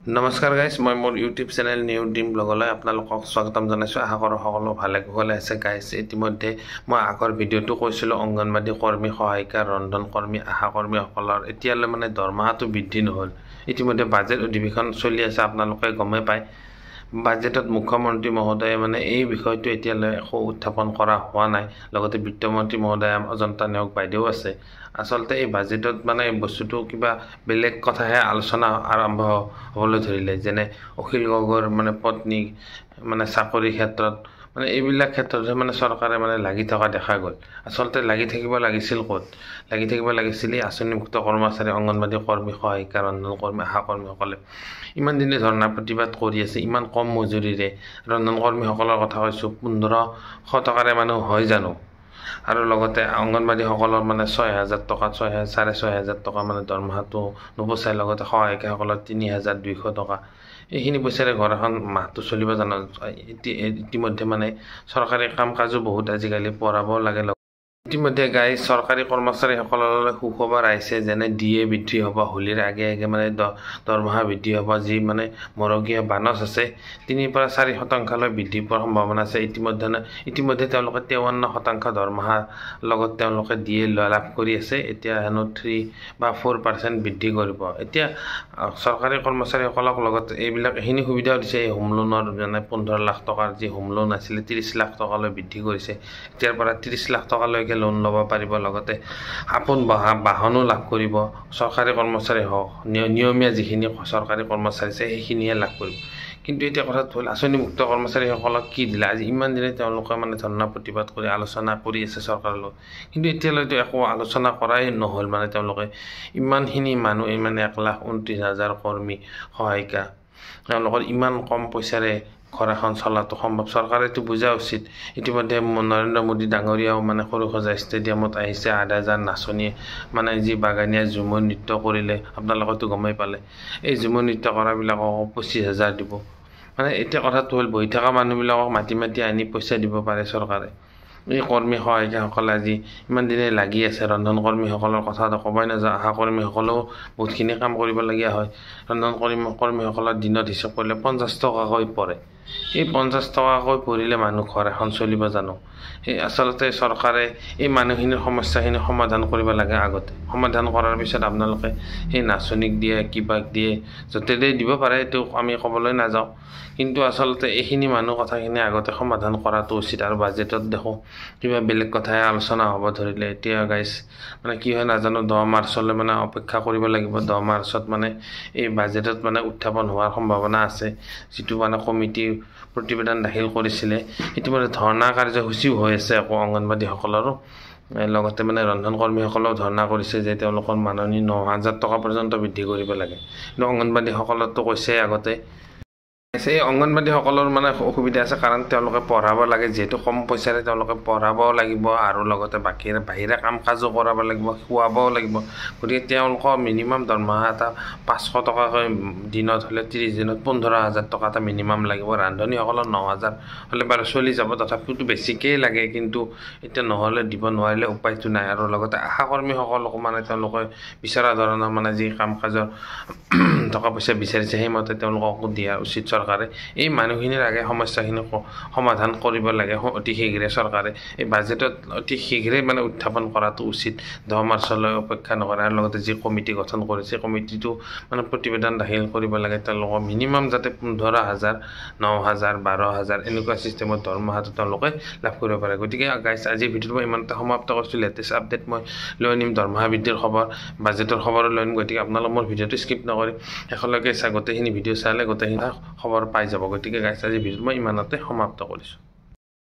নমস্কাৰ গাইজ, মই মোৰ ইউটিউব চেনেল নিউ ড্ৰিম ব্লগলৈ আপোনালোকক স্বাগতম জনাইছোঁ। আশা কৰোঁ সকলো ভালে কুশলে আছে। গাইজ, ইতিমধ্যে মই আগৰ ভিডিঅ'টো কৈছিলোঁ অংগনবাদী কৰ্মী, সহায়িকা, ৰন্ধন কৰ্মী, আশা কৰ্মীসকলৰ এতিয়ালৈ দৰমহাটো বৃদ্ধি নহ'ল। ইতিমধ্যে বাজেট অধিৱেশন চলি আছে, আপোনালোকে গমেই পায়। বাজেটত মুখ্যমন্ত্ৰী মহোদয়ে এই বিষয়টো এতিয়ালৈ একো উত্থাপন কৰা হোৱা নাই। লগতে বিত্তমন্ত্ৰী মহোদয় অজন্তা নেওগ বাইদেউ আছে। আচলতে এই বাজেটত বস্তুটো কিবা বেলেগ কথাহে আলোচনা আৰম্ভ হ'বলৈ ধৰিলে, যেনে অখিল গগৈৰ পত্নী চাকৰিৰ ক্ষেত্ৰত এইবিলাক ক্ষেত্ৰতহে চৰকাৰে লাগি থকা দেখা গ'ল। আচলতে লাগি থাকিব লাগিছিল ক'ত? লাগি থাকিব লাগিছিল এই আঁচনিভুক্ত কৰ্মচাৰী, অংগনবাদী কৰ্মী, সহায়িকা, ৰন্ধন কৰ্মী, আশা কৰ্মীসকলে ইমান দিনে ধৰ্ণা প্ৰতিবাদ কৰি আছে, ইমান কম মজুৰিৰে। ৰন্ধন কৰ্মীসকলৰ কথা কৈছোঁ, 1500 টকাৰে হয় জানো? আৰু লগতে অংগনবাদীসকলৰ 6,000 টকা, 6,500 টকা দৰমহাটো নোপোচাই। লগতে সহায়িকাসকলৰ 3,200 টকা। এইখিনি পইচাৰে ঘৰ এখন মাহটো চলিব জানো? ইতিমধ্যে চৰকাৰী কাম কাজো বহুত আজিকালি পঢ়াব লাগে। ইতিমধ্যে গাইজ, চৰকাৰী কৰ্মচাৰীসকললৈ সুখবৰ আহিছে, যেনে DA বৃদ্ধি হ'ব, হোলীৰ আগে আগে দৰমহা বৃদ্ধি হ'ব। যি মৰগীয়া বানচ আছে 3% পৰা 4% বৃদ্ধি পোৱাৰ সম্ভাৱনা আছে। ইতিমধ্যে তেওঁলোকে 53% দৰমহাৰ লগত তেওঁলোকে DA লাভ কৰি আছে। এতিয়া হেনো 3 বা 4% বৃদ্ধি কৰিব। এতিয়া চৰকাৰী কৰ্মচাৰীসকলক লগত এইখিনি সুবিধাও দিছে। এই হোম লোনৰ 15 লাখ টকাৰ যি হোম লোন আছিলে 30 লাখ টকালৈ বৃদ্ধি কৰিছে। এতিয়াৰ পৰা 30 লাখ টকালৈকে লোন ল'ব পাৰিব। লগতে আপোন বাহনো লাভ কৰিব। চৰকাৰী কৰ্মচাৰী হওক, নিয়মীয়া যিখিনি চৰকাৰী কৰ্মচাৰী আছে সেইখিনিয়ে লাভ কৰিব। কিন্তু এতিয়া কথাটো হ'ল, আঁচনিভুক্ত কৰ্মচাৰীসকলক কি দিলে? আজি ইমান দিনে তেওঁলোকে ধৰ্ণা প্ৰতিবাদ কৰি আলোচনা কৰি আছে চৰকাৰৰ লগত, কিন্তু এতিয়ালৈতো একো আলোচনা কৰাই নহ'ল। তেওঁলোকে ইমানখিনি মানুহ 1,29,000 কৰ্মী, সহায়িকা, তেওঁলোকৰ ইমান কম পইচাৰে ঘৰ এখন চলাটো সম্ভৱ? চৰকাৰেতো বুজা উচিত। ইতিমধ্যে নৰেন্দ্ৰ মোদী ডাঙৰীয়াও সৰুসজাই ষ্টেডিয়ামত আহিছে। 8,000 নাচনীয়ে যি বাগানীয়া ঝুমুৰ নৃত্য কৰিলে, আপোনালোকেতো গমেই পালে। এই ঝুমুৰ নৃত্য কৰাবিলাকক 25,000 দিব। এতিয়া কথাটো হ'ল, বহি থকা মানুহবিলাকক মাতি আনি পইচা দিব পাৰে চৰকাৰে। এই কৰ্মী সহায়িকাসকলে আজি ইমান দিনে লাগি আছে। ৰন্ধন কৰ্মীসকলৰ কথাটো ক'বই নাযাওঁ। আশা কৰ্মীসকলেও বহুতখিনি কাম কৰিবলগীয়া হয়। ৰন্ধন কৰ্মীসকলৰ দিনত হিচাপ কৰিলে 50 টকাকৈ পৰে। এই 50 টকাকৈ পৰিলে মানুহ ঘৰ এখন চলিব জানো? আচলতে চৰকাৰে এই মানুহখিনিৰ সমস্যাখিনি সমাধান কৰিব লাগে আগতে। সমাধান কৰাৰ পিছত আপোনালোকে সেই নাচনীক দিয়ে, কিবাক দিয়ে, য'তেই দিব পাৰে, এইটো আমি ক'বলৈ নাযাওঁ। কিন্তু আচলতে এইখিনি কথাখিনি আগতে সমাধান কৰাটো উচিত। আৰু বাজেটত দেখোঁ কিবা বেলেগ কথাই আলোচনা হ'ব ধৰিলে। এতিয়া গাইজ কি হয় নাজানো, 10 মাৰ্চলৈ অপেক্ষা কৰিব লাগিব। 10 মাৰ্চত এই বাজেটত উত্থাপন হোৱাৰ সম্ভাৱনা আছে। যিটো কমিটি প্ৰতিবেদন দাখিল কৰিছিলে, ইতিমধ্যে ধৰ্ণা কাৰ্যসূচীও হৈ আছে আকৌ অংগনবাদীসকলৰো। লগতে ৰন্ধন কৰ্মীসকলেও ধৰ্ণা কৰিছে যে তেওঁলোকৰ 9,000 টকা পৰ্যন্ত বৃদ্ধি কৰিব লাগে। কিন্তু অংগনবাদীসকলতো কৈছে আগতে। এই অংগনবাদীসকলৰ অসুবিধা আছে, কাৰণ তেওঁলোকে পঢ়াব লাগে। যিহেতু কম পইচাৰে তেওঁলোকে পঢ়াব লাগিব, আৰু লগতে বাহিৰা কাম কাজো কৰাব লাগিব, খুৱাবও লাগিব। গতিকে তেওঁলোকৰ মিনিমাম দৰমহা এটা 500 টকাকৈ দিনত হ'লে 30 দিনত 15,000 টকা এটা মিনিমাম লাগিব। ৰান্ধনীসকলৰ 9,000 হ'লে বাৰু চলি যাব, তথাপিতো বেছিকেই লাগে। কিন্তু এতিয়া নহ'লে দিব নোৱাৰিলে উপায়টো নাই। আৰু লগতে আশা কৰ্মীসকলকো তেওঁলোকে বিচৰা ধৰণৰ যি কাম কাজৰ টকা পইচা বিচাৰিছে, সেইমতে তেওঁলোককো দিয়া উচিত চৰকাৰে। এই মানুহখিনিৰ আগে সমস্যাখিনি সমাধান কৰিব লাগে অতি শীঘ্ৰে চৰকাৰে। এই বাজেটত অতি শীঘ্ৰে উত্থাপন কৰাটো উচিত, 10 মাৰ্চলৈ অপেক্ষা নকৰে। আৰু লগতে যি কমিটি গঠন কৰিছে, কমিটিটো প্ৰতিবেদন দাখিল কৰিব লাগে। তেওঁলোকৰ মিনিমাম যাতে 15,000, 9,000, 12,000 এনেকুৱা ছিষ্টেমত দৰমহাটো তেওঁলোকে লাভ কৰিব পাৰে। গতিকে গাইজ, আজিৰ ভিডিঅ'টো মই ইমানতে সমাপ্ত কৰিছোঁ। লেটেষ্ট আপডেট মই লৈ আনিম, দৰমহা বৃদ্ধিৰ খবৰ, বাজেটৰ খবৰো লৈ আনিম। গতিকে আপোনালোকে মোৰ ভিডিঅ'টো স্কিপ নকৰি শেষলৈকে গোটেইখিনি ভিডিঅ' চালে গোটেইখিনি খবৰ পাই যাব। গতিকে গাইজ, আজিৰ ভিডিঅ'টো মই ইমানতে সমাপ্ত কৰিছোঁ।